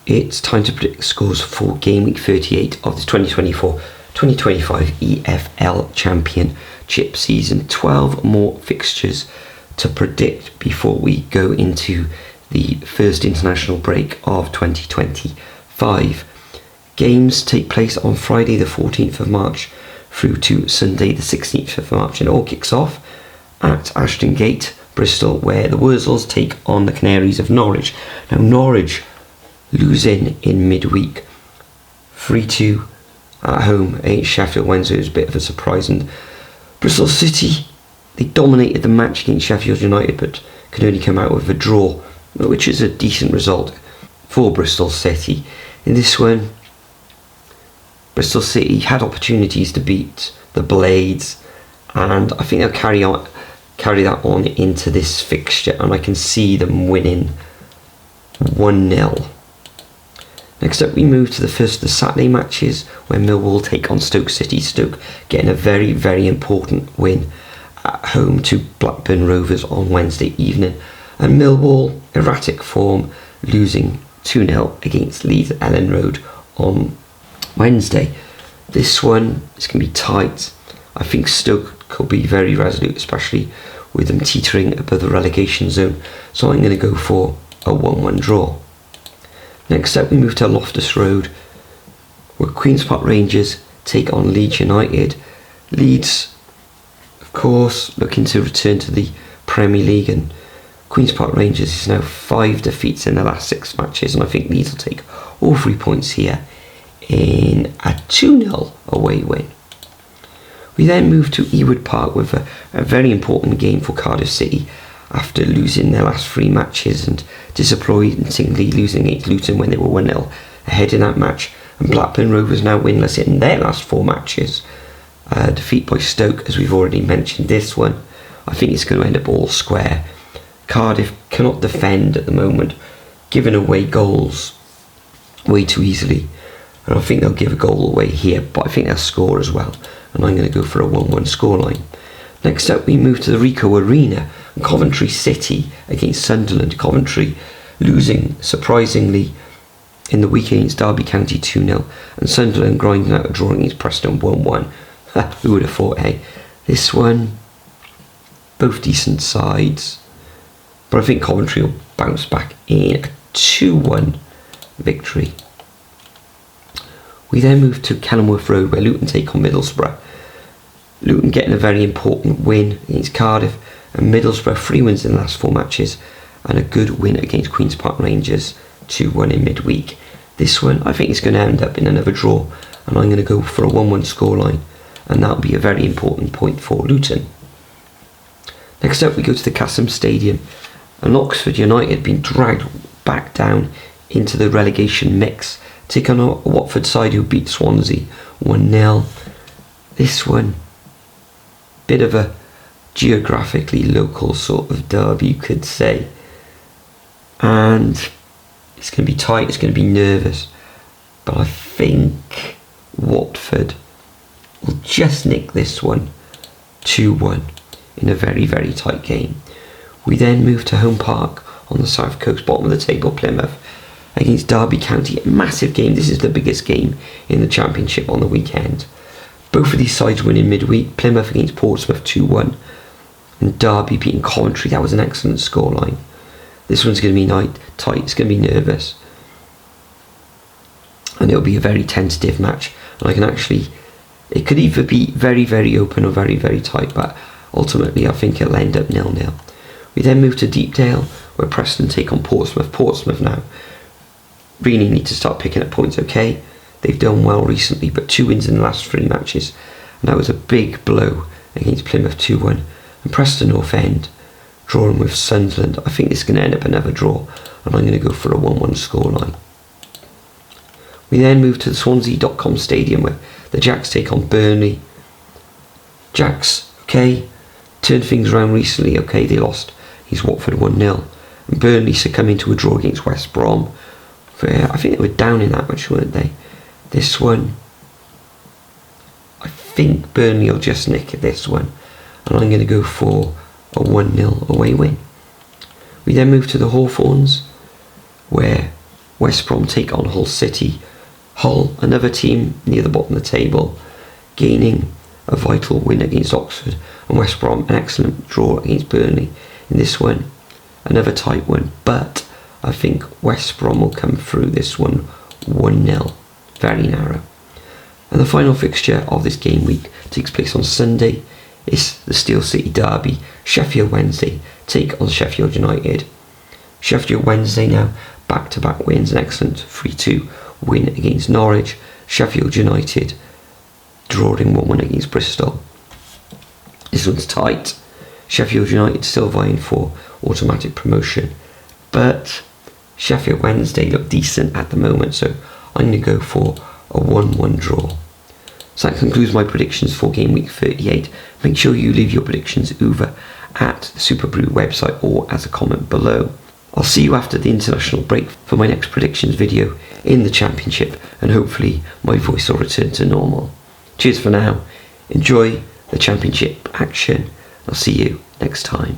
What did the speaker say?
It's time to predict the scores for game week 38 of the 2024-2025 EFL Championship season. 12 more fixtures to predict before we go into the first international break of 2025. Games take place on Friday the 14th of March through to Sunday the 16th of March, and it all kicks off at Ashton Gate, Bristol, where the Wurzels take on the Canaries of Norwich. Now Norwich losing in midweek 3-2 at home against Sheffield Wednesday was a bit of a surprise, and Bristol City, they dominated the match against Sheffield United but could only come out with a draw, which is a decent result for Bristol City. In this one, Bristol City had opportunities to beat the Blades, and I think they'll carry that on into this fixture, and I can see them winning 1-0. Next up, we move to the first of the Saturday matches, where Millwall take on Stoke City. Stoke getting a very, very important win at home to Blackburn Rovers on Wednesday evening, and Millwall, erratic form, losing 2-0 against Leeds at Ellen Road on Wednesday. This one is going to be tight. I think Stoke could be very resolute, especially with them teetering above the relegation zone, so I'm going to go for a 1-1 draw. Next up, we move to Loftus Road, where Queen's Park Rangers take on Leeds United. Leeds, of course, looking to return to the Premier League, and Queen's Park Rangers is now 5 defeats in the last 6 matches, and I think Leeds will take all 3 points here in a 2-0 away win. We then move to Ewood Park with a very important game for Cardiff City after losing their last 3 matches and disappointingly losing against Luton when they were 1-0 ahead in that match. And Blackburn Rovers now winless in their last 4 matches. Defeat by Stoke, as we've already mentioned. This one, I think it's going to end up all square. Cardiff cannot defend at the moment, giving away goals way too easily, and I think they'll give a goal away here, but I think they'll score as well, and I'm going to go for a 1-1 scoreline. Next up, we move to the Ricoh Arena, and Coventry City against Sunderland. Coventry losing surprisingly in the week against Derby County 2-0, and Sunderland grinding out a draw against Preston 1-1. Who would have thought, eh? This one, both decent sides, but I think Coventry will bounce back in a 2-1 victory. We then move to Kenilworth Road, where Luton take on Middlesbrough. Luton getting a very important win against Cardiff, and Middlesbrough 3 wins in the last 4 matches and a good win against Queen's Park Rangers 2-1 in midweek. This one, I think, is going to end up in another draw, and I'm going to go for a 1-1 scoreline, and that'll be a very important point for Luton. Next up, we go to the Castle Stadium, and Oxford United being dragged back down into the relegation mix, take on a Watford side who beat Swansea 1-0. This one, bit of a geographically local sort of derby, you could say, and it's going to be tight, it's going to be nervous, but I think Watford will just nick this one 2-1 in a very, very tight game. We then move to Home Park on the south coast, bottom of the table, Plymouth against Derby County. A massive game. This is the biggest game in the Championship on the weekend. Both of these sides win in midweek. Plymouth against Portsmouth 2-1, and Derby beating Coventry. That was an excellent scoreline. This one's going to be tight. It's going to be nervous, and it'll be a very tentative match. And it could either be very, very open or very, very tight, but ultimately I think it'll end up 0-0. We then move to Deepdale, where Preston take on Portsmouth. Portsmouth now really need to start picking up points, okay? They've done well recently, but 2 wins in the last 3 matches, and that was a big blow against Plymouth 2-1. And Preston North End drawing with Sunderland. I think it's going to end up another draw, and I'm going to go for a 1-1 scoreline. We then move to the Swansea.com Stadium, where the Jacks take on Burnley. Jacks, okay, turned things around recently, okay, they lost against Watford 1-0, and Burnley succumbing to a draw against West Brom. I think they were down in that match, weren't they? This one, I think Burnley will just nick this one, and I'm going to go for a 1-0 away win. We then move to the Hawthorns, where West Brom take on Hull City. Hull, another team near the bottom of the table, gaining a vital win against Oxford, and West Brom an excellent draw against Burnley in this one. Another tight one, but I think West Brom will come through this one 1-0, very narrow. And the final fixture of this game week takes place on Sunday. It's the Steel City derby. Sheffield Wednesday take on Sheffield United. Sheffield Wednesday now back-to-back wins, an excellent 3-2 win against Norwich. Sheffield United drawing 1-1 against Bristol. This one's tight. Sheffield United still vying for automatic promotion, but Sheffield Wednesday look decent at the moment, so I'm going to go for a 1-1 draw. So that concludes my predictions for game week 38. Make sure you leave your predictions over at the Superbru website or as a comment below. I'll see you after the international break for my next predictions video in the Championship, and hopefully my voice will return to normal. Cheers for now. Enjoy the Championship action. I'll see you next time.